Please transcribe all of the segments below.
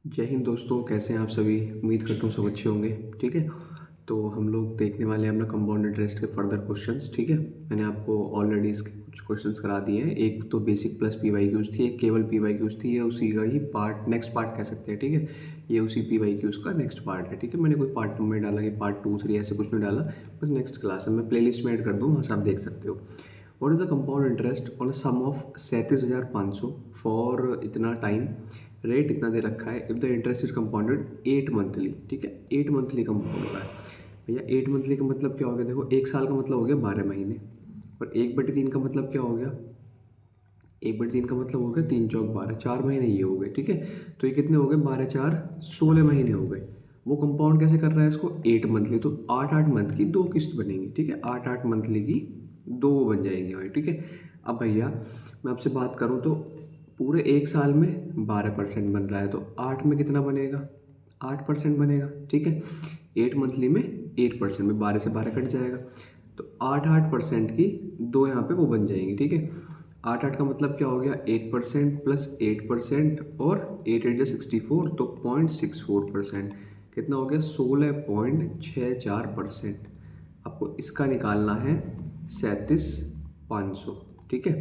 जय हिंद दोस्तों, कैसे हैं आप सभी। उम्मीद करता हूँ सब अच्छे होंगे। ठीक है, तो हम लोग देखने वाले हैं अपना कंपाउंड इंटरेस्ट के फर्दर क्वेश्चंस। ठीक है, मैंने आपको ऑलरेडी इसके कुछ क्वेश्चंस करा दिए हैं। एक तो basic plus P Y Qs थी, एक केवल पी वाई क्यूज़ थी। ये उसी का ही पार्ट, नेक्स्ट पार्ट कह सकते हैं। ठीक है, ये उसी पी वाई क्यूज़ का नेक्स्ट पार्ट है। ठीक है, मैंने कोई पार्ट नंबर डाला कि पार्ट 2 3 ऐसे कुछ नहीं डाला, बस नेक्स्ट क्लास है। मैं प्ले लिस्ट में ऐड कर दूँ, वहाँ से आप देख सकते हो। What is the compound interest on a sum of 37,500 for इतना टाइम, रेट इतना दे रखा है। If the interest is compounded 8 monthly. ठीक है, 8 मंथली कंपाउंड हो रहा है भैया। 8 मंथली का मतलब क्या हो गया, देखो एक साल का मतलब हो गया 12 महीने, और 1/3 का मतलब क्या हो गया, 1/3 का मतलब हो गया 3 चौक 12, 4 महीने ये हो गए। ठीक है, तो ये कितने हो गए, 12 4 16 महीने हो गए। वो कंपाउंड कैसे कर रहा है इसको, 8 मंथली, तो 8 मंथ की 2 किस्त बनेंगी। ठीक है, 8 मंथली की 2 बन जाएंगी भाई। ठीक है, अब भैया मैं आपसे बात करूँ तो पूरे एक साल में 12% बन रहा है, तो 8 में कितना बनेगा, 8% बनेगा। ठीक है, 8 मंथली में 8% में 12 से 12 कट जाएगा, तो 8% की 2 यहाँ पे वो बन जाएंगी। ठीक है, 8 का मतलब क्या हो गया, 8% प्लस 8%, और 8 8 जा 64, तो 0.64%। कितना हो गया, 16.64%। आपको इसका निकालना है 37,500। ठीक है,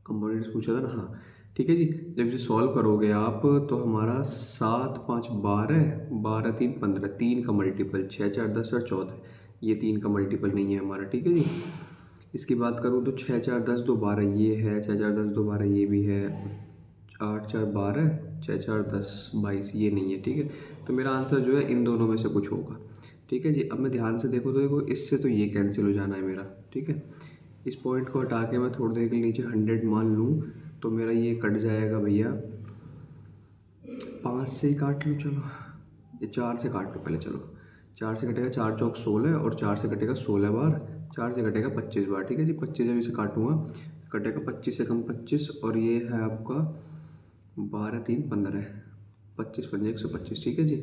कंपोनेंट्स पूछा था ना, हाँ। ठीक है जी, जब इसे सॉल्व करोगे आप तो हमारा 7 5 12, 12 3 15, 3 का मल्टीपल, 6 4 10 और 14, ये 3 का मल्टीपल नहीं है हमारा। ठीक है जी, इसकी बात करूँ तो 6 4 10 2 12 ये है, 6 4 10 2 12 ये भी है, 8 4 12, 6 4 10 22 ये नहीं है। ठीक है, तो मेरा आंसर जो है इन दोनों में से कुछ होगा। ठीक है जी, अब मैं ध्यान से देखो तो देखो इससे तो ये कैंसिल हो जाना है मेरा। ठीक है, इस पॉइंट को हटा के मैं थोड़ी देर के लिए नीचे 100 मान लूँ तो मेरा ये कट जाएगा भैया, 5 से ही काट लूँ, चलो ये 4 से काट लो पहले। चलो 4 से कटेगा, 4 चौक 16, और 4 से कटेगा 16 बार, 4 से कटेगा 25 बार। ठीक है जी, 25 जब इसे काटूंगा कटेगा 25 से कम 25, और ये है आपका 12 3 15, 25 5 125। ठीक है जी,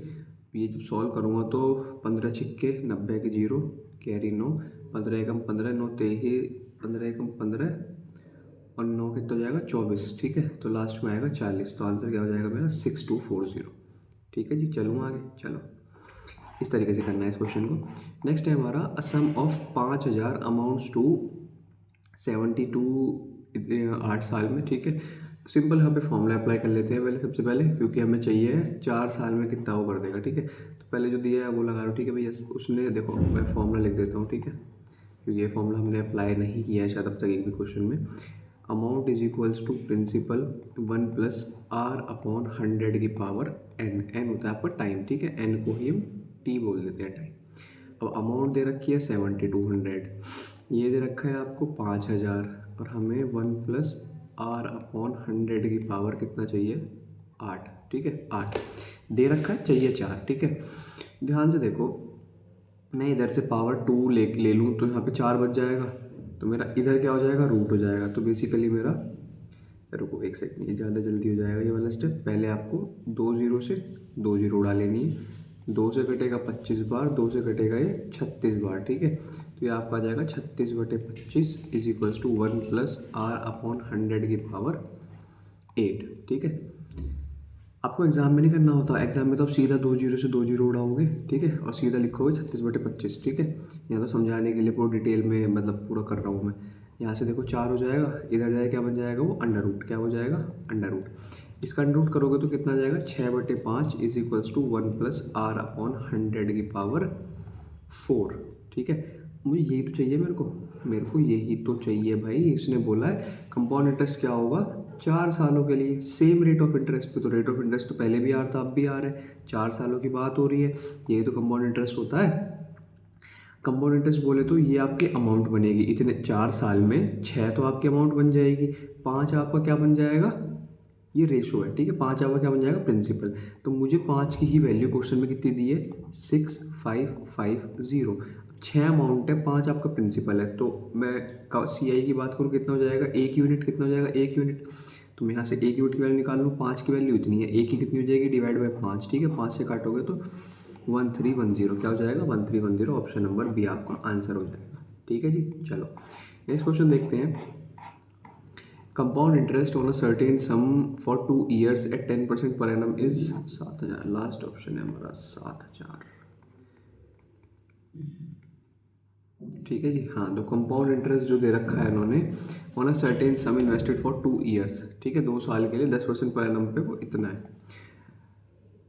ये जब सॉल्व करूँगा तो 15 छिक्के 90 के 0, कैरी 9, 15 एकम 15, 9 तेही, 15 एकम 15, और 9 कितना हो जाएगा 24। ठीक है, तो लास्ट में आएगा 40, तो आंसर क्या हो जाएगा मेरा 6240। ठीक है जी, चलूँ आगे। चलो इस तरीके से करना है इस क्वेश्चन को। नेक्स्ट है हमारा अ सम ऑफ 5,000 अमाउंट्स टू 72 8 साल में। ठीक है, सिंपल यहाँ पे फॉर्मूला अप्लाई कर लेते हैं पहले, सबसे पहले, क्योंकि हमें चाहिए 4 साल में कितना वो कर देगा। ठीक है, तो पहले जो दिया है वो लगा लो। ठीक है भैया, उसने देखो मैं फॉर्मूला लिख देता हूँ। ठीक है, क्योंकि ये फॉर्मूला हमने अप्लाई नहीं किया है शायद अब तक एक भी क्वेश्चन में। Amount is equals to principal 1 plus R upon 100 की पावर एन। एन होता है आपका टाइम। ठीक है, एन को ही हम टी बोल देते हैं, टाइम। अब अमाउंट दे रखी है 7200, ये दे रखा है आपको 5000, और हमें 1 प्लस आर अपॉन 100 की पावर कितना चाहिए, 8। ठीक है, 8 दे रखा है, चाहिए 4। ठीक है, ध्यान से देखो, मैं इधर से पावर 2 ले लूँ तो यहाँ पे 4 बच जाएगा, तो मेरा इधर क्या हो जाएगा, रूट हो जाएगा। तो बेसिकली मेरा, रुको एक सेकंड, ये ज़्यादा जल्दी हो जाएगा ये वाला स्टेप। पहले आपको 2 0 से 2 0 उड़ा लेनी है। 2 से कटेगा 25 बार, 2 से कटेगा ये 36 बार। ठीक है, तो ये आपका आ जाएगा 36/25 is equals to 1 plus R upon 100 की पावर 8। ठीक है, आपको एग्जाम में नहीं करना होता, एग्जाम में तो आप सीधा 2 0 से 2 0 उड़ाओगे। ठीक है, और सीधा लिखोगे 36/25। ठीक है, यहाँ तो समझाने के लिए पूरा डिटेल में मतलब पूरा कर रहा हूँ मैं। यहाँ से देखो 4 हो जाएगा, इधर जाए क्या बन जाएगा, वो अंडर रूट, क्या हो जाएगा, अंडर रूट। इसका अंडर रूट करोगे तो कितना जाएगा, 6/5 is equals to 1 plus R upon 100 की पावर 4। ठीक है, मुझे यही तो चाहिए, मेरे को यही तो चाहिए भाई। इसने बोला है कंपाउंड इंटरेस्ट क्या होगा, 4 सालों के लिए, सेम रेट ऑफ इंटरेस्ट पे। तो रेट ऑफ इंटरेस्ट तो पहले भी आ रहा था, अब भी आ रहा है, 4 सालों की बात हो रही है, यही तो कंपाउंड इंटरेस्ट होता है। कंपाउंड इंटरेस्ट बोले तो ये आपकी अमाउंट बनेगी इतने 4 साल में, 6 तो आपकी अमाउंट बन जाएगी, 5 आपका क्या बन जाएगा, ये रेशो है। ठीक है, 5 आपका क्या बन जाएगा, प्रिंसिपल। तो मुझे 5 की ही वैल्यू क्वेश्चन में कितनी दी है, 6550। 6 अमाउंट है, 5 आपका प्रिंसिपल है, तो मैं सी आई की बात करूँ कितना हो जाएगा, 1 यूनिट, कितना हो जाएगा 1 यूनिट। तो मैं यहाँ से 1 यूनिट की वैल्यू निकाल लूँ, 5 की वैल्यू इतनी है, 1 की कितनी हो जाएगी, डिवाइड बाई 5। ठीक है, 5 से काटोगे तो 1310, क्या हो जाएगा 1310, ऑप्शन नंबर बी आपका आंसर हो जाएगा। ठीक है जी, चलो नेक्स्ट क्वेश्चन देखते हैं। Compound interest on a certain sum for 2 years at 10% per annum is 7,000। Last option है हमारा 7,000। ठीक है जी। हाँ, तो कंपाउंड इंटरेस्ट जो दे रखा है इन्होंने on a certain some invested for 2 years, ठीक है, 2 साल के लिए 10% पर एनम पे वो इतना है।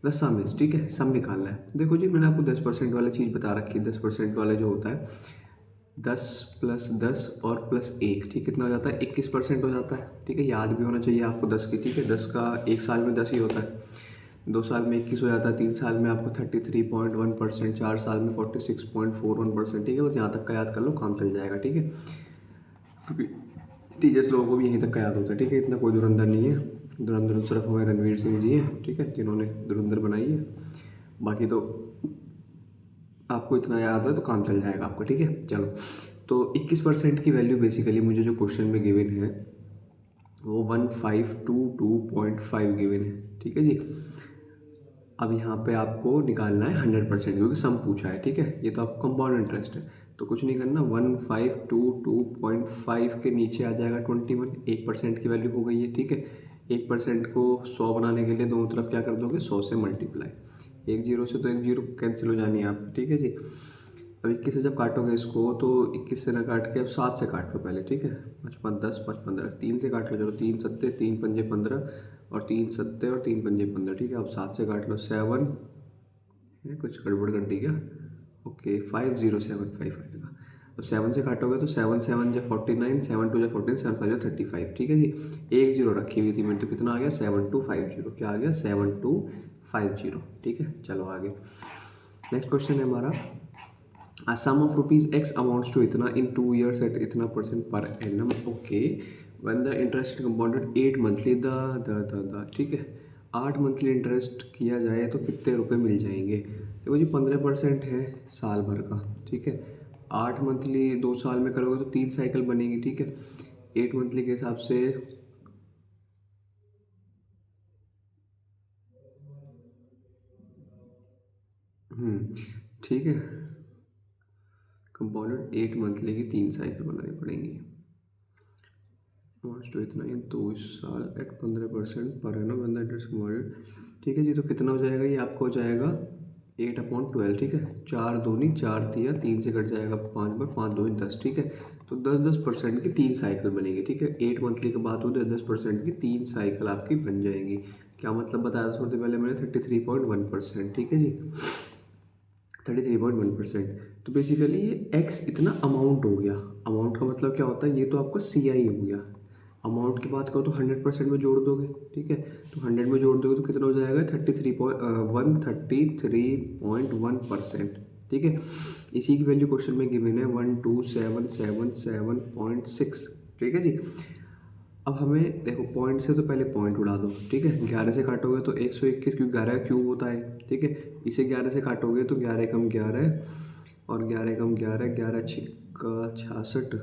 द सम इज, ठीक है, सम निकालना है। देखो जी, मैंने आपको 10% वाला चीज़ बता रखी है। 10% वाला जो होता है 10 + 10 और +1, ठीक, कितना हो जाता है 21% हो जाता है। ठीक है, याद भी होना चाहिए आपको 10 की। ठीक है, 10 का 1 साल में 10 ही होता है, 2 साल में 21 हो जाता है, 3 साल में आपको 33.1%, 4 साल में 46.41%। ठीक है, बस यहाँ तक का याद कर लो, काम चल जाएगा। ठीक है, क्योंकि टीचर्स लोगों को भी यहीं तक का याद होता है। ठीक है, इतना कोई धुरंधर नहीं है। धुरंधर सिर्फ हमारे रणवीर सिंह जी हैं, ठीक है, जिन्होंने धुरंधर बनाई है। बाकी तो आपको इतना याद है तो काम चल जाएगा आपको। ठीक है, चलो, तो 21% की वैल्यू बेसिकली मुझे जो क्वेश्चन में गिवन है वो 1522.5 गिवन है। ठीक है जी। अब यहाँ पे आपको निकालना है 100%, क्योंकि सम पूछा है। ठीक है, ये तो आपको कंपाउंड इंटरेस्ट है, तो कुछ नहीं करना। 1522.5 के नीचे आ जाएगा 21, 1% की वैल्यू हो गई है। ठीक है, 1% को 100 बनाने के लिए दोनों तरफ क्या कर दोगे, 100 से मल्टीप्लाई। 1 0 से तो 1 0 कैंसिल हो जानी है आप। ठीक है जी। अब 21 से जब काटोगे इसको तो 21 से ना काट के अब 7 से काट लो पहले। ठीक है, 55 10 5 15, 3 से काट लो। चलो, 3 सत्ते 3 पंजे 15 और 3 सत्ते और 3 पंजे 15। ठीक है, अब 7 से काट लो। 7 है, कुछ गड़बड़ कर दी क्या? ओके, 5075 आएगा। अब 7 से काटोगे तो 7 7 जा 49, 7 2 जा 14, 7 5 जा 35। ठीक है जी। 1 0 रखी हुई थी मैंने, तो कितना आ गया 7250। क्या आ गया 7250। ठीक है, चलो आगे। नेक्स्ट क्वेश्चन है हमारा, a sum of rupees x amounts to इतना in 2 years at इतना % per annum। Okay, when the interest compounded 8 monthly the ठीक है, 8 मंथली इंटरेस्ट किया जाए तो कितने रुपए मिल जाएंगे? देखो जी, 15% है साल भर का। ठीक है, 8 मंथली 2 साल में करोगे तो 3 साइकिल बनेगी। ठीक है, 8 मंथली के हिसाब से ठीक है, कंपाउंडेड 8 मंथली की 3 साइकिल बनानी पड़ेंगी। मार्च तो इतना इन 2 साल at 15% per annum when the interest compounded. ठीक है जी, तो कितना हो जाएगा ये आपको हो जाएगा 8/12। ठीक है, 4 दूनी 4 तिया 3 से कट जाएगा 5 बार, 5 दूनी 10। ठीक है, तो 10% की 3 साइकिल बनेगी। ठीक है, 8 मंथली के बाद हो 10% की 3 साइकिल आपकी बन जाएंगी। क्या मतलब बताया था थोड़ी देर पहले मैंने, 33.1%। ठीक है जी, 33.1%। तो बेसिकली ये एक्स इतना अमाउंट हो गया। अमाउंट का मतलब क्या होता है, ये तो आपका CI हो गया। अमाउंट की बात करो तो 100% में जोड़ दोगे। ठीक है, तो 100 में जोड़ दोगे तो कितना हो जाएगा 133.1%। ठीक है, इसी की वैल्यू क्वेश्चन में गिवन है 12777.6। ठीक है जी। अब हमें देखो, पॉइंट से तो पहले पॉइंट उड़ा दो। ठीक है, 11 से काटोगे तो 121, क्योंकि 11 क्यूब होता है। ठीक है, इसे 11 से काटोगे तो 11 कम 11 और 11 कम 11, 11 छिक्का 66,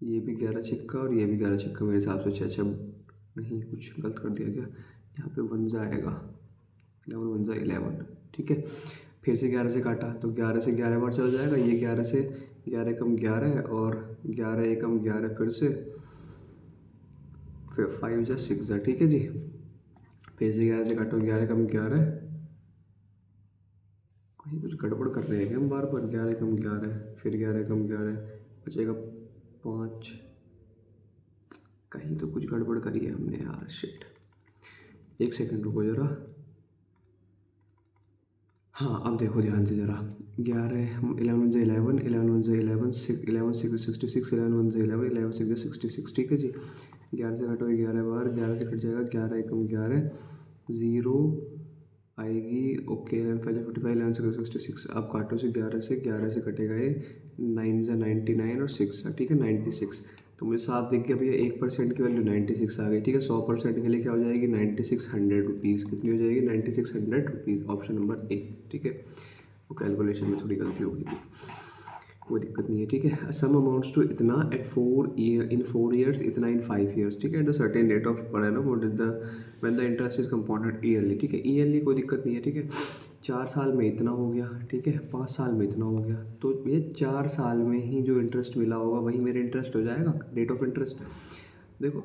ये भी 11 छिक्का और ये भी 11 छिक्का, मेरे हिसाब से 6 नहीं, कुछ गलत कर दिया क्या, यहाँ पे 1 जाएगा, 11 1 11। ठीक है, फिर से 11 से काटा तो 11 से 11 बार चला जाएगा। ये 11 से 11 कम 11 और 11 एकम 11, फिर से 5 जा 6 जा। ठीक है जी, फिर से 11 से काटो, 11 कम 11, कहीं कुछ गड़बड़ कर रहे हैं क्या हम बार बार। 11 कम 11, फिर 11 कम 11, बचेगा 5। कहीं तो कुछ गड़बड़ करी है हमने यार, शिट। 1 सेकंड रुको ज़रा। हाँ, अब देखो ध्यान से ज़रा। 11 11 1 11, 11 1 11, 11 6 66, 11 1 11, 11 6 66। ठीक है जी, 11 से काटो 11 बार, 11 से कट जाएगा, 11 एकम 11, 0 आएगी। ओके, 11 5 55, 11 6 66। अब काटो से 11 से कटेगा ये, 9 जा 99 और 6 जा। ठीक है, 96। तो मुझे साफ दिख गया भैया, 1% की वैल्यू 96 आ गई। ठीक है, 100% के लिए क्या हो जाएगी 9600 रुपीज़। कितनी हो जाएगी 9600 रुपीज़। Option number A. ठीक है, वो कैलकुलेशन में थोड़ी गलती हो गई थी, कोई दिक्कत नहीं है। ठीक है, सम अमाउंट्स टू इतना एट 4 years, इतना इन 5 years। ठीक है, at the certain rate of per annum what is the when the interest is compounded yearly. ठीक है, ईयरली कोई दिक्कत नहीं है। ठीक है, 4 साल में इतना हो गया। ठीक है, 5 साल में इतना हो गया, तो ये 4 साल में ही जो इंटरेस्ट मिला होगा वही मेरे इंटरेस्ट हो जाएगा, रेट ऑफ इंटरेस्ट। देखो,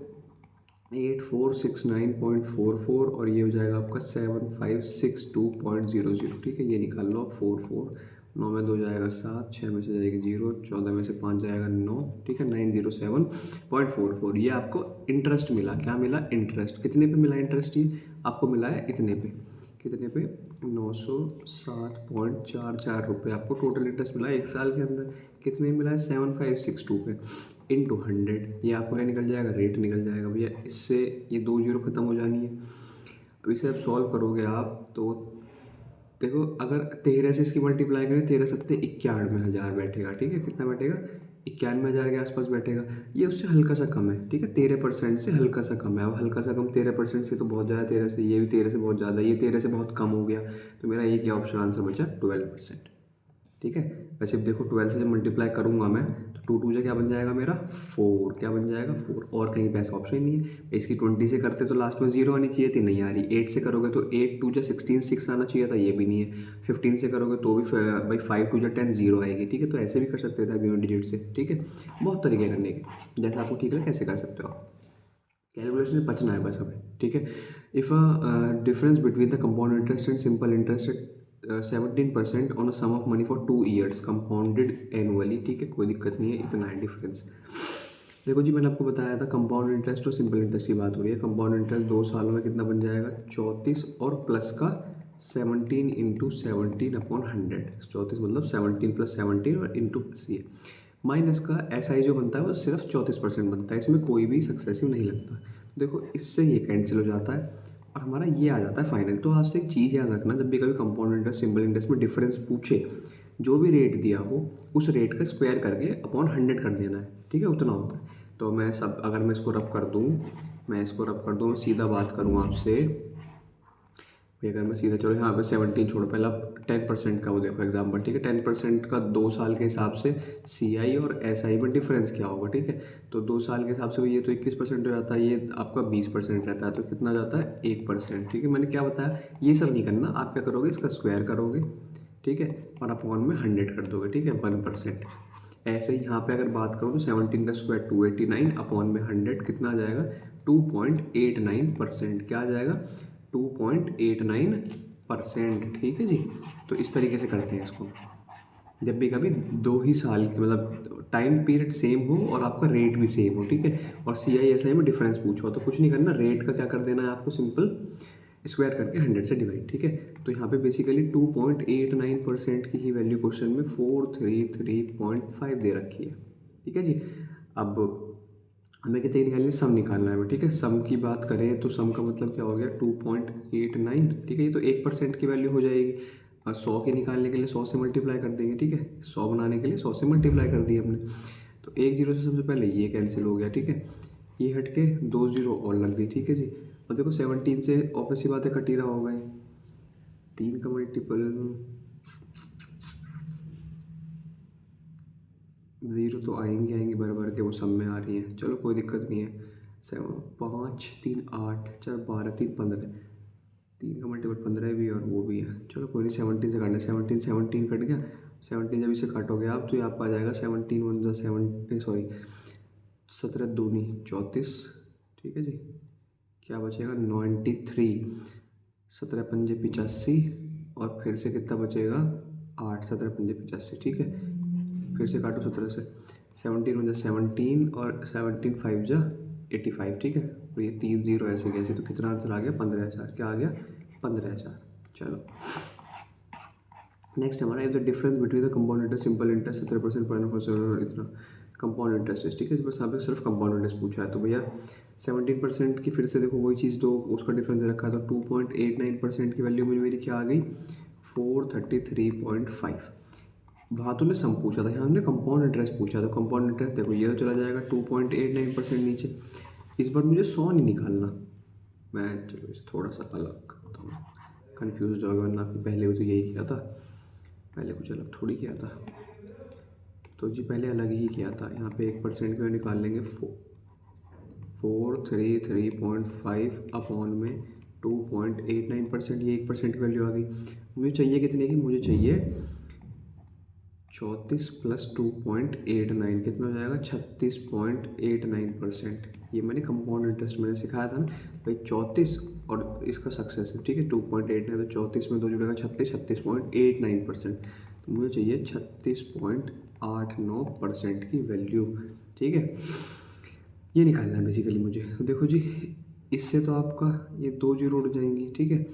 8469.44 और ये हो जाएगा आपका 7562.00। ठीक है, ये निकाल लो आप। 44, 9 में 2 जाएगा 7, 6 में से जाएगी 0, 14 में से 5 जाएगा 9। ठीक है, 907.44 ये आपको इंटरेस्ट मिला। क्या मिला? इंटरेस्ट। कितने पे मिला इंटरेस्ट? ये आपको मिला है इतने पे। कितने पे? 907.44 रुपये आपको टोटल इंटरेस्ट मिला है 1 साल के अंदर। कितने मिला है? 7562 पे इंटू 100। ये आपको क्या निकल जाएगा? रेट निकल जाएगा भैया। इससे ये 2 जीरो खत्म हो जानी है। अब इसे आप सॉल्व करोगे आप तो देखो, अगर 13 से इसकी मल्टीप्लाई करें, 13 सत्ते 91,000 बैठेगा। ठीक है, कितना बैठेगा? 91,000 के आसपास बैठेगा। ये उससे हल्का सा कम है। ठीक है, 13% से हल्का सा कम है। अब हल्का सा कम 13% से तो बहुत ज़्यादा, 13 से ये भी 13 से बहुत ज़्यादा, ये 13 से बहुत कम हो गया। तो मेरा एक ही ऑप्शन आंसर बचा 12%। ठीक है, वैसे अब देखो 12 से जब मल्टीप्लाई करूंगा मैं तो 2 2 क्या बन जाएगा मेरा? 4। क्या बन जाएगा? 4। और कहीं पे ऐसा ऑप्शन ही नहीं है। इसकी 20 से करते तो लास्ट में 0 आनी चाहिए थी, नहीं आ रही। 8 से करोगे तो 8 2 16 6 आना चाहिए था, ये भी नहीं है। 15 से करोगे तो भी भाई 5 2 10 0 आएगी। ठीक है, तो ऐसे भी कर सकते थे बियॉन्ड डिजिट से। ठीक है, बहुत तरीके करने के, जैसा आपको ठीक लगे कैसे कर सकते हो आप। कैलकुलेशन में बचना है बस हमें। ठीक है, if a difference between the compound interest and simple interest 17% on a sum of money for 2 years compounded annually. ठीक है, कोई दिक्कत नहीं है, इतना है डिफरेंस। देखो जी, मैंने आपको बताया था कंपाउंड इंटरेस्ट और सिंपल इंटरेस्ट की बात हो रही है। कंपाउंड इंटरेस्ट 2 सालों में कितना बन जाएगा? 34 और प्लस का 17 इंटू 17/100। 34 मतलब 17 + 17 और इंटू प्लस ये माइनस का SI जो बनता है वो सिर्फ 34% बनता है। इसमें कोई भी सक्सेसिव नहीं लगता। देखो, इससे ये कैंसिल हो जाता है और हमारा ये आ जाता है फाइनल। तो आपसे एक चीज़ याद रखना, जब भी कभी कंपाउंड इंटरेस्ट सिंपल इंटरेस्ट में डिफरेंस पूछे, जो भी रेट दिया हो उस रेट का स्क्वायर करके अपॉन 100 कर देना है। ठीक है, उतना होता है। तो मैं सब, अगर मैं इसको रब कर दूँ, मैं सीधा बात करूँ आपसे। अगर मैं सीधा, चलो यहाँ पे 17 छोड़ो, पहला 10% का वो देखो एग्जाम्पल। ठीक है, 10% का 2 साल के हिसाब से CI और SI में डिफरेंस क्या होगा? ठीक है, तो 2 साल के हिसाब से ये तो 21% हो जाता है, ये आपका 20% रहता है, तो कितना जाता है? 1%। ठीक है, मैंने क्या बताया, ये सब नहीं करना। आप क्या करोगे? इसका स्क्वायर करोगे। ठीक है, और अपॉन में 100 कर दोगे। ठीक है, 1%। ऐसे ही यहाँ पे अगर बात करूँ तो 17 का स्क्वायर 289 अपॉन में 100 कितना आ जाएगा? 2.89%। क्या आ जाएगा? 2.89%। ठीक है जी, तो इस तरीके से करते हैं इसको। जब भी कभी 2 ही साल की मतलब टाइम पीरियड सेम हो और आपका रेट भी सेम हो। ठीक है, और CI SI में डिफरेंस पूछो तो कुछ नहीं करना, रेट का क्या कर देना है आपको? सिंपल स्क्वायर करके 100 से डिवाइड। ठीक है, तो यहाँ पे बेसिकली 2.89% की ही वैल्यू क्वेश्चन में 433.5 दे रखी है। ठीक है जी, अब हमें कितनी निकालनी है? सम निकालना है हमें। ठीक है, सम की बात करें तो सम का मतलब क्या हो गया? 2.89। ठीक है, ये तो 1% की वैल्यू हो जाएगी। 100 की निकालने के लिए 100 से मल्टीप्लाई कर देंगे। ठीक है, 100 बनाने के लिए 100 से मल्टीप्लाई कर दिए हमने, तो 1 जीरो से सबसे पहले ये कैंसिल हो गया। ठीक है, ये हट के 2 जीरो और लग गई। ठीक है जी, और देखो 17 से ऑब्वियस सी बात है कट ही रहा होगा ये। 3 का मल्टीपल 0 तो आएंगे बराबर के, वो सब में आ रही है। चलो कोई दिक्कत नहीं है। 5 3 8 4 12 3 15, 3 का मल्टीपल 15 भी और वो भी है। चलो कोई नहीं, 17 से काटना। 17 कट गया। 17 जब इसे काटोगे आप तो ये आपका आ जाएगा 17 1 7, सॉरी 17 दूनी 34। ठीक है जी, क्या बचेगा? 93। 17 पंजे 85 और फिर से कितना बचेगा? 8। 17 पंजे 85। ठीक है, फिर से काटो 17 से। 17 1 17 और 17 5 जा 85। ठीक है, और ये 3 0 ऐसे कैसे, तो कितना आंसर आ गया? 15,000। क्या आ गया? 15,000। चलो नेक्स्ट हमारा, if the difference between the compound interest simple interest 17% per annum इतना कंपाउंड इंटरेस्ट। ठीक है, इस पर सिर्फ कंपाउंड इंटरेस्ट पूछा है, तो भैया 17% की फिर से देखो वही चीज़, दो उसका डिफरेंस रखा है, तो 2.89% की वैल्यू मेरी क्या आ गई? 433.5। वहाँ तो ने सम पूछा था, यहाँ हमने कंपाउंड इंटरेस्ट पूछा। तो कंपाउंड इंटरेस्ट देखो ये तो चला जाएगा 2.89% नीचे। इस बार मुझे 100 नहीं निकालना, मैं चलो इसे थोड़ा सा अलग करता हूँ, कन्फ्यूज होगा वरना पहले भी तो यही किया था। पहले कुछ अलग थोड़ी किया था, तो जी पहले अलग ही किया था। यहाँ पे 1% का निकाल लेंगे। 433.5 अपॉन में 2.89%, ये 1% की वैल्यू आ गई। मुझे चाहिए कितने की? मुझे चाहिए 34 + 2.89, कितना हो जाएगा? 36.89%। ये मैंने कंपाउंड इंटरेस्ट मैंने सिखाया था ना भाई, 34 और इसका सक्सेस है, ठीक है 2.8 है, तो 34 में 2 जुड़ेगा 36, 36.89%। तो मुझे चाहिए 36.89% की वैल्यू, ठीक है, ये निकालना है बेसिकली मुझे। तो देखो जी, इससे तो आपका ये 2 जीरो उड़ जाएंगी, ठीक है,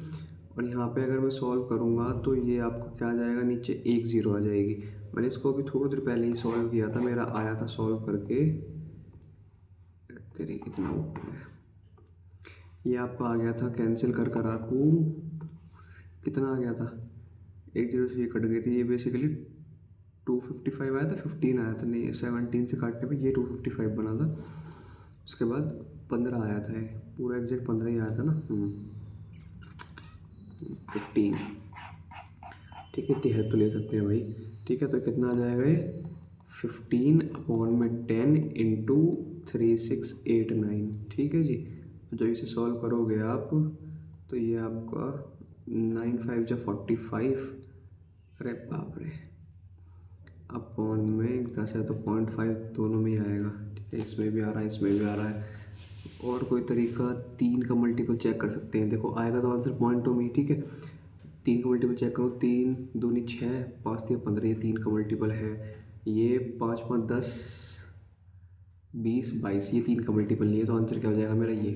और यहाँ पे अगर मैं सॉल्व करूँगा तो ये आपको क्या आ जाएगा, नीचे 1 जीरो आ जाएगी। मैंने इसको अभी थोड़ी देर पहले ही सॉल्व किया था, मेरा आया था सॉल्व करके, तेरे कितना ऊपर है, ये आपका आ गया था कैंसिल कर कर आकू, कितना आ गया था, 1 जीरो से ये कट गई थी, ये बेसिकली 255 आया था, 15 आया था, नहीं 17 से काटने पे ये 255 बना था। उसके बाद 15 आया था, पूरा एग्जैक्ट 15 ही आया था ना, 15, ठीक है, 13 तो ले सकते हैं भाई, ठीक है। तो कितना आ जाएगा ये 15/10 इंटू 3689, ठीक है जी। जब इसे सॉल्व करोगे आप तो ये आपका 9 5 जा 45, अरे बाप रे, अपॉन में 10 है तो 0.5 दोनों में ही आएगा, ठीक है, इसमें भी आ रहा है इसमें भी आ रहा है। और कोई तरीका 3 का मल्टीपल चेक कर सकते हैं, देखो आएगा तो आंसर 0.2 में, ठीक है। 3 का मल्टीपल चेक करो, 3 दूनी 6, 5 3 15, ये 3 का मल्टीपल है, ये 5 5 10 20 22, ये 3 का मल्टीपल नहीं है, तो आंसर क्या हो जाएगा मेरा ये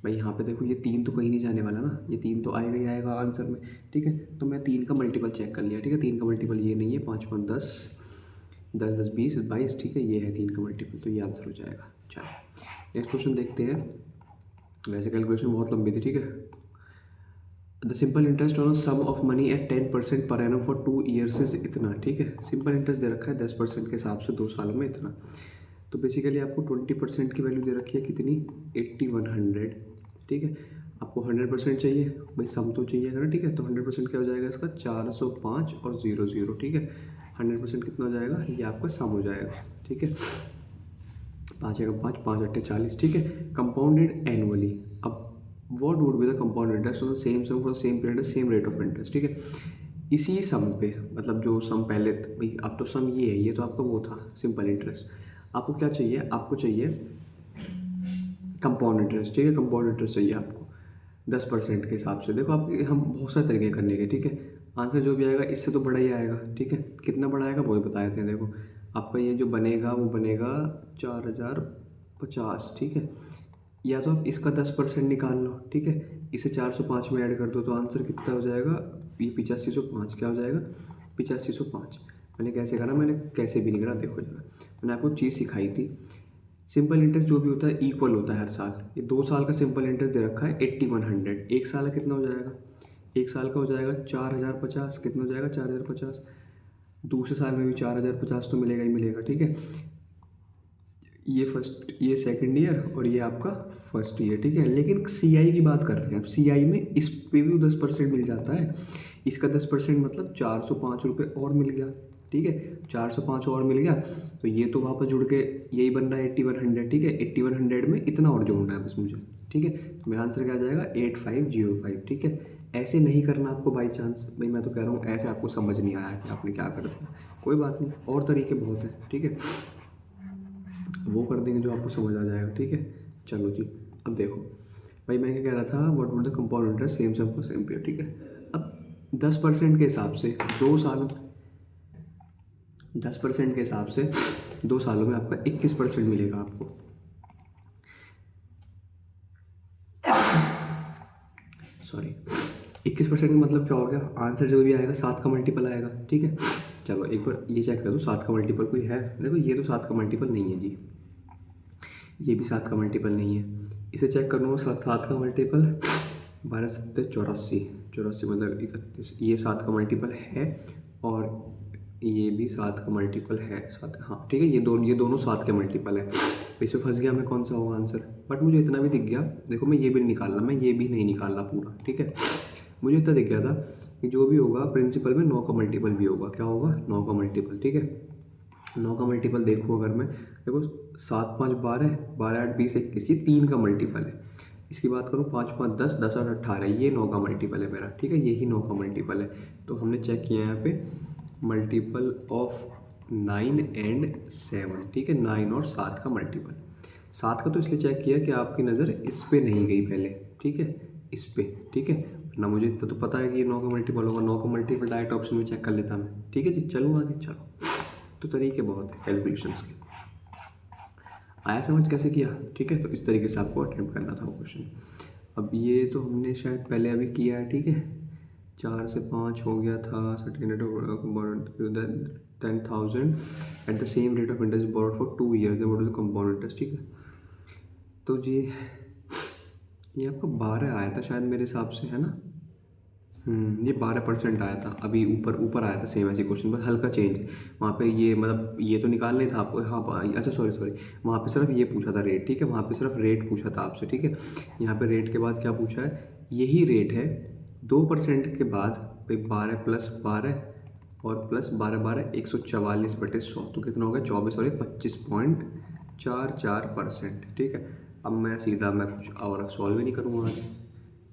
भाई। यहाँ पे देखो ये 3 तो कहीं नहीं जाने वाला ना, ये 3 तो आएगा ही आएगा आंसर में, ठीक है। तो मैं 3 का मल्टीपल चेक कर लिया, ठीक है, 3 का मल्टीपल ये नहीं है, 5 5 10 10 10 20 22, ठीक है, ये है 3 का मल्टीपल, तो ये आंसर हो जाएगा। चलो नेक्स्ट क्वेश्चन देखते हैं। वैसे कैलकुलेशन बहुत लंबी थी, ठीक है। The simple interest on sum of money at 10% per annum for 2 years is इतना, ठीक है। सिंपल इंटरेस्ट दे रखा है 10% के हिसाब से 2 सालों में इतना। तो बेसिकली आपको 20% की वैल्यू दे रखी है कितनी, 8100, ठीक है। आपको 100% चाहिए भाई, सम तो चाहिए ना, ठीक है। तो 100% क्या हो जाएगा इसका, 405 और 00, ठीक है। 100% कितना हो जाएगा, ये आपका सम हो जाएगा, ठीक है। 5 एकम 5, 5 अट्ठे 40, ठीक है। कंपाउंडेड एनुअली, अब what would be the compound interest on the same sum for same period same rate of interest, ठीक है। इसी सम पे, मतलब जो सम पहले भाई, अब तो सम ये है, ये तो आपका वो था सिंपल इंटरेस्ट। आपको क्या चाहिए, आपको चाहिए कंपाउंड इंटरेस्ट, ठीक है। कंपाउंड इंटरेस्ट चाहिए आपको 10% के हिसाब से। देखो आप, हम बहुत सारे तरीके करने के, ठीक है। आंसर जो भी आएगा इससे तो बड़ा ही आएगा, ठीक है। कितना बड़ा आएगा वो ही बता देते हैं। देखो आपका ये जो बनेगा वो बनेगा 4050, ठीक है। या तो आप इसका 10% निकाल लो, ठीक है, इसे 405 में ऐड कर दो, तो आंसर कितना हो जाएगा, ये 8505 क्या हो जाएगा, 8505। मैंने कैसे करा, मैंने कैसे भी नहीं करा, देखो जरा, मैंने आपको चीज़ सिखाई थी। सिंपल इंटरेस्ट जो भी होता है इक्वल होता है हर साल। ये 2 साल का सिंपल इंटरेस्ट दे रखा है 8100, 1 साल का कितना हो जाएगा, 1 साल का हो जाएगा 4050, कितना हो जाएगा 4050। दूसरे साल में भी 4050 तो मिलेगा ही मिलेगा, ठीक है। ये फर्स्ट, ये सेकंड ईयर और ये आपका फर्स्ट ईयर, ठीक है। लेकिन सीआई की बात कर रहे हैं, अब सीआई में इस पे भी 10% मिल जाता है, इसका 10% मतलब 405 रुपये और मिल गया, ठीक है। 405 और मिल गया, तो ये तो वापस जुड़ के यही बन रहा है 8100, ठीक है। 8100 में इतना और जोड़ना है बस मुझे, ठीक है। तो मेरा आंसर क्या आ जाएगा 8505, ठीक है। ऐसे नहीं करना आपको बाई चांस, भाई मैं तो कह रहा हूँ ऐसे आपको समझ नहीं आया कि आपने क्या कर दिया, कोई बात नहीं, और तरीके बहुत हैं, ठीक है, वो कर देंगे जो आपको समझ आ जाएगा, ठीक है। चलो जी, अब देखो भाई, मैं क्या कह रहा था, what would the compound interest same sum for same period, ठीक है। अब 10% के हिसाब से 2 सालों, 10% के हिसाब से 2 सालों में आपका 21% मिलेगा आपको, सॉरी 21% का मतलब क्या हो गया, आंसर जो भी आएगा 7 का मल्टीपल आएगा, ठीक है। चलो एक बार ये चेक कर दो 7 का मल्टीपल कोई है, देखो ये तो 7 का मल्टीपल नहीं है जी, ये भी 7 का मल्टीपल नहीं है। इसे चेक करूँगा 7 का मल्टीपल 12 7 84, 84 मतलब 31, ये 7 का मल्टीपल है, और ये भी 7 का मल्टीपल है, 7, हाँ ठीक है, ये दोनों 7 के मल्टीपल है। इसमें फंस गया मैं, कौन सा होगा आंसर, बट मुझे इतना भी दिख गया, देखो मैं ये भी नहीं निकालना, मैं ये भी नहीं निकालना पूरा, ठीक है। मुझे इतना दिख गया था कि जो भी होगा प्रिंसिपल में 9 का मल्टीपल भी होगा, क्या होगा 9 का मल्टीपल, ठीक है। 9 का मल्टीपल देखो, अगर मैं देखो 7 5 12, 12 8 20 21, ये 3 का मल्टीपल है। इसकी बात करूँ 5 5 10, 10 और 18, ये 9 का मल्टीपल है मेरा, ठीक है, यही 9 का मल्टीपल है। तो हमने चेक किया यहाँ पे मल्टीपल ऑफ 9 एंड 7, ठीक है, 9 और 7 का मल्टीपल। 7 का तो इसलिए चेक किया कि आपकी नज़र इस पे नहीं गई पहले, ठीक है, इस पे, ठीक है ना। मुझे इतना तो पता है कि ये 9 का मल्टीपल होगा, 9 का मल्टीपल डायरेक्ट ऑप्शन में चेक कर लेता मैं, ठीक है जी। चलो आगे, चलो तो तरीके बहुत है कैलकुलेशंस के। आया समझ कैसे किया, ठीक है। तो इस तरीके से आपको अटेम्प्ट करना था वो क्वेश्चन। अब ये तो हमने शायद पहले अभी किया है, ठीक है। 4 से 5 हो गया था। Certain rate of 10,000 at the same rate of interest borrowed for 2 years, what is the compound interest, ठीक है। तो जी ये आपका 12 आया था शायद मेरे हिसाब से, है ना। ये 12% आया था। अभी ऊपर ऊपर आया था सेम ऐसे क्वेश्चन, बस हल्का चेंज है वहाँ पे। ये मतलब ये तो निकालना ही था आपको, हाँ अच्छा सॉरी वहाँ पे सिर्फ ये पूछा था रेट, ठीक है। वहाँ पे सिर्फ रेट पूछा था आपसे, ठीक है। यहाँ पे रेट के बाद क्या पूछा है, यही रेट है 2% के बाद भाई 12 + 12 और प्लस 12 144/100, तो कितना हो गया 24 और 25.44%, ठीक है। अब मैं सीधा मैं कुछ और सॉल्व ही नहीं करूँगा आगे,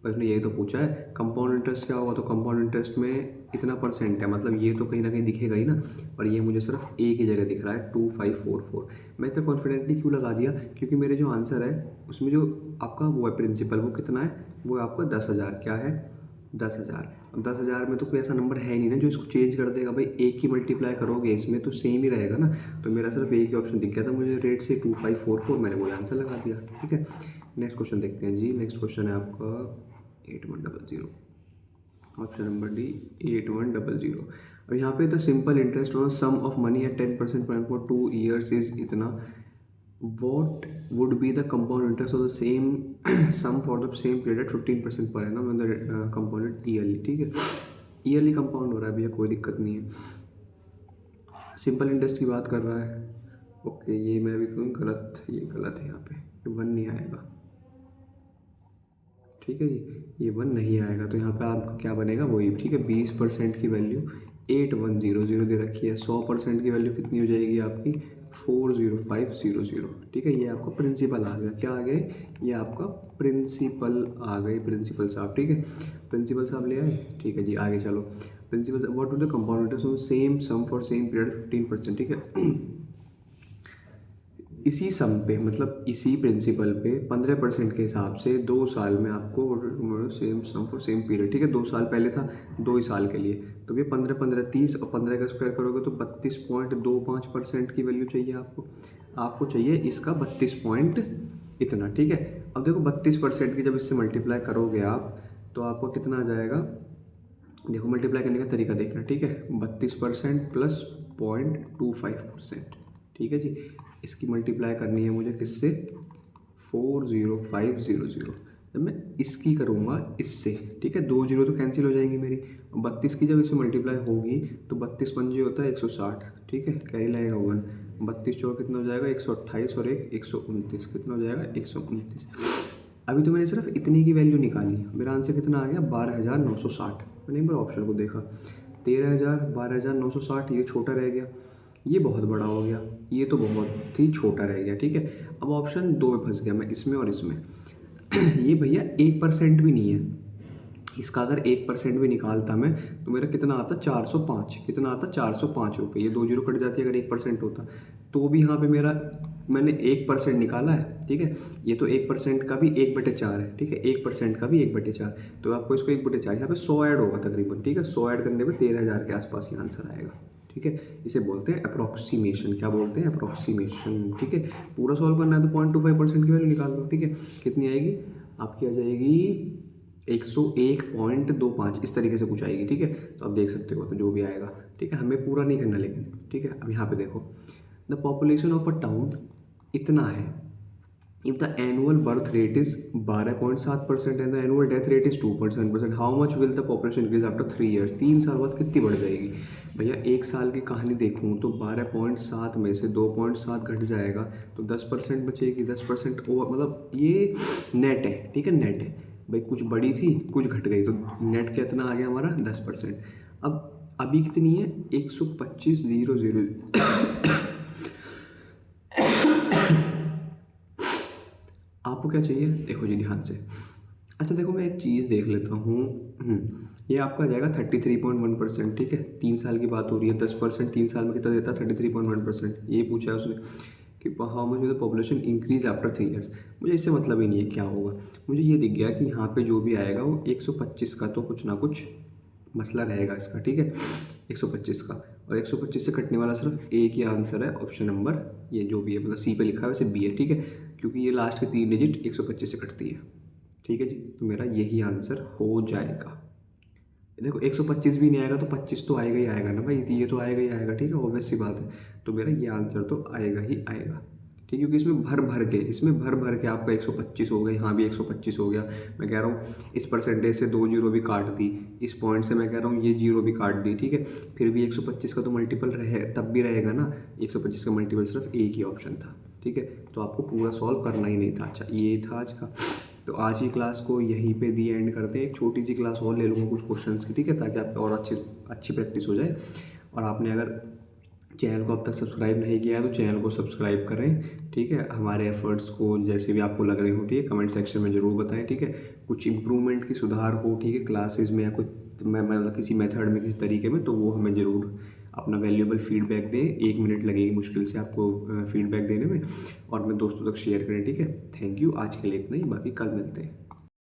बस ने यही तो पूछा है कंपाउंड इंटरेस्ट क्या होगा। तो कंपाउंड इंटरेस्ट में इतना परसेंट है, मतलब ये तो कहीं ना कहीं दिखेगा ही ना। और ये मुझे सिर्फ एक ही जगह दिख रहा है 2544। मैं इतना कॉन्फिडेंटली क्यों लगा दिया, क्योंकि मेरे जो आंसर है उसमें जो आपका वो है प्रिंसिपल, वो कितना है, वो है आपका 10,000। क्या है 10,000। अब 10,000 में तो कोई ऐसा नंबर है नहीं ना जो इसको चेंज कर देगा। भाई एक ही मल्टीप्लाई करोगे इसमें तो सेम ही रहेगा ना। तो मेरा सिर्फ एक ही ऑप्शन दिख गया था मुझे रेट से 2544, मैंने वो आंसर लगा दिया, ठीक है। नेक्स्ट क्वेश्चन देखते हैं जी। नेक्स्ट क्वेश्चन है आपका 8100, ऑप्शन नंबर डी 8100। अब यहाँ पे the simple interest on sum of money at 10% per annum for 2 years is इतना, what would be the compound interest of the same sum for the same period at 15% per annum when the compounded yearly, ठीक है। Yearly compound हो रहा है भैया, कोई दिक्कत नहीं है। सिंपल इंटरेस्ट की बात कर रहा है, ओके। ये मैं भी कहूँ गलत, ये गलत है, यहाँ पे 1 नहीं आएगा, ठीक है जी, ये 1 नहीं आएगा। तो यहाँ पे आपका क्या बनेगा वही, ठीक है। 20% की वैल्यू 8100 दे रखी है। 100% की वैल्यू कितनी हो जाएगी आपकी 40500, ठीक है। ये आपका प्रिंसिपल आ गया, क्या आ गए, ये आपका प्रिंसिपल आ गए, प्रिंसिपल साहब, ठीक है। प्रिंसिपल साहब ले आए, ठीक है जी। आगे चलो, principal what would the compound interest on same sum for same period 15%, ठीक है। इसी सम पे, मतलब इसी प्रिंसिपल पे 15% के हिसाब से 2 साल में आपको same sum for same period, ठीक है। 2 साल पहले था, 2 ही साल के लिए। तो ये 15 15 30 और 15 का स्क्वायर करोगे तो 32.25% की वैल्यू चाहिए आपको। आपको चाहिए इसका 32 पॉइंट इतना, ठीक है। अब देखो 32% की जब इससे मल्टीप्लाई करोगे आप, तो आपको कितना आ जाएगा, देखो मल्टीप्लाई करने का तरीका देखना, ठीक है। 32% प्लस 0.25%, ठीक है जी। इसकी मल्टीप्लाई करनी है मुझे किससे, 40500। जब मैं इसकी करूँगा इससे, ठीक है, 2 जीरो तो कैंसिल हो जाएंगी मेरी। 32 की जब इसमें मल्टीप्लाई होगी तो 32 पंजे होता है 160, ठीक है। कैरी लगेगा 1, 32 चौक कितना हो जाएगा 128 और 1 129, कितना हो जाएगा 129। अभी तो मैंने सिर्फ इतनी की वैल्यू निकाली, मेरा आंसर कितना आ गया 12,960। मैंने एक बार ऑप्शन को देखा, 13,000 12,960, ये छोटा रह गया, ये बहुत बड़ा हो गया, ये तो बहुत ही छोटा रह गया, ठीक है। अब ऑप्शन 2 में फंस गया मैं, इसमें और इसमें। ये भैया 1% भी नहीं है, इसका अगर 1% भी निकालता मैं तो मेरा कितना आता 405, कितना आता 405 रुपये। ये 2 जीरो कट जाती है अगर 1% होता, तो भी यहाँ पे मेरा मैंने 1% निकाला है, ठीक है। ये तो 1% का भी 1/4 है, ठीक है। 1% का भी 1/4, तो आपको इसको 1/4 यहाँ पे 100 ऐड होगा तकरीबन, ठीक है। 100 ऐड करने पर 13,000 के आसपास ही आंसर आएगा, ठीक है। इसे बोलते हैं अप्रॉक्सीमेशन, क्या बोलते हैं अप्रॉक्सीमेशन, ठीक है। पूरा सॉल्व करना है तो 0.25% की वैल्यू निकाल लो, ठीक है। कितनी आएगी आपकी, आ जाएगी 101.25, इस तरीके से कुछ आएगी, ठीक है। तो आप देख सकते हो तो जो भी आएगा, ठीक है। हमें पूरा नहीं करना लेकिन, ठीक है। अब यहाँ पे देखो, the population of a town इतना है, if the annual birth rate is 12.7% and the annual death rate is 2.7%, how much will the population increase after 3 years. 3 साल बाद कितनी बढ़ जाएगी भैया। 1 साल की कहानी देखूँ तो 12.7 में से 2.7 घट जाएगा तो 10% बचेगी। 10% ओवर, मतलब ये नेट है, ठीक है, नेट है भाई। कुछ बड़ी थी कुछ घट गई, तो नेट कितना आ गया हमारा 10%। अब अभी कितनी है 125,000। आपको क्या चाहिए देखो जी ध्यान से। अच्छा देखो मैं एक चीज़ देख लेता हूँ, ये आपका जाएगा 33.1%, ठीक है। 3 साल की बात हो रही है, 10% 3 साल में कितना देता है 33.1%, ये पूछा है उसने। कि how much the population increase after 3 years. मुझे इससे मतलब ही नहीं है क्या होगा। मुझे ये दिख गया कि यहाँ पे जो भी आएगा वो 125 का तो कुछ ना कुछ मसला रहेगा इसका, ठीक है। 125 का, और 125 से कटने वाला सिर्फ एक ही आंसर है, ऑप्शन नंबर ये जो भी है, मतलब सी पे लिखा है वैसे बी है, ठीक है, क्योंकि ये लास्ट के 3 डिजिट 125 से कटती है, ठीक है जी। तो मेरा यही आंसर हो जाएगा। देखो 125 भी नहीं आएगा तो 25 तो आएगा ही आएगा ना भाई, ये तो आएगा ही आएगा, ठीक है, ऑब्वियस सी बात है। तो मेरा ये आंसर तो आएगा ही आएगा, ठीक है, क्योंकि इसमें भर भर के आपका 125 हो गया, यहाँ भी 125 हो गया। मैं कह रहा हूँ इस परसेंटेज से 2 जीरो भी काट दी, इस पॉइंट से मैं कह रहा हूँ ये जीरो भी काट दी, ठीक है, फिर भी 125 का तो मल्टीपल रहे तब भी रहेगा ना। 125 का मल्टीपल सिर्फ एक ही ऑप्शन था, ठीक है, तो आपको पूरा सॉल्व करना ही नहीं था। अच्छा ये था आज का। तो आज की क्लास को यहीं पे दी एंड करते हैं। एक छोटी सी क्लास और ले लूँगा कुछ क्वेश्चंस की, ठीक है, ताकि आप और अच्छी प्रैक्टिस हो जाए। और आपने अगर चैनल को अब तक सब्सक्राइब नहीं किया है तो चैनल को सब्सक्राइब करें, ठीक है। हमारे एफर्ट्स को जैसे भी आपको लग रहे हो, ठीक है, कमेंट सेक्शन में ज़रूर बताएं, ठीक है। कुछ इम्प्रूवमेंट की सुधार हो, ठीक है, क्लासेस में या कुछ मतलब किसी मेथड में, किसी तरीके में, तो वो हमें ज़रूर अपना वैल्यूएबल फीडबैक दें। 1 मिनट लगेगी मुश्किल से आपको फीडबैक देने में, और अपने दोस्तों तक शेयर करें, ठीक है। थैंक यू, आज के लिए इतना ही, बाकी कल मिलते हैं।